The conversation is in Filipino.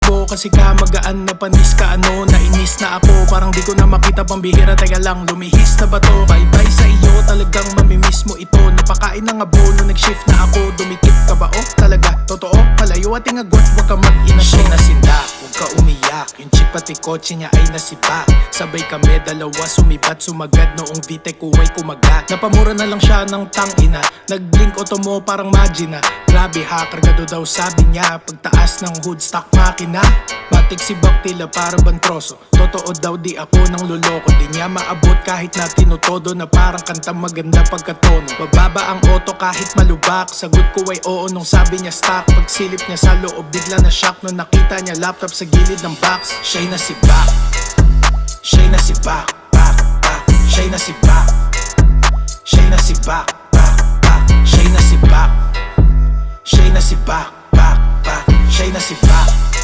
mo kasi ka magaan na panis ka ano. Nainis na ako, parang di ko na makita pambihira. Teka lang, lumihis na ba to? Bye bye sa iyo, talagang mamimiss mo ito. Napakain ng abono, nag-shift na ako. Dumikit ka ba o talaga? Totoo, malayo ating agwat, wag ka mag-ina. Siya'y nasinda, huwag ka umiyak. Yung chip pati kotse niya ay nasipa. Sabay kami dalawa, sumibat, sumagad. Noong VTEC ko ay kumagat. Napamura na lang siya ng tangina. Nag-blink auto mo parang magina. Grabe ha, kargado daw sabi niya. Pagtaas ng hood stock makina. Matik si Baktila para bantroso. Totoo daw di ako nang luloko. Di niya maabot kahit na tinutodo. Na parang kanta maganda pagkatono. Bababa ang auto kahit malubak. Sagot ko ay oo nung sabi niya stock. Pagsilip niya sa loob bigla na shock. Nung nakita niya laptop sa gilid ng box. Siya'y nasibak. Siya'y nasibak. Siya'y nasibak. Siya'y nasibak. Siya'y nasibak. Siya'y nasibak. Siya'y nasibak.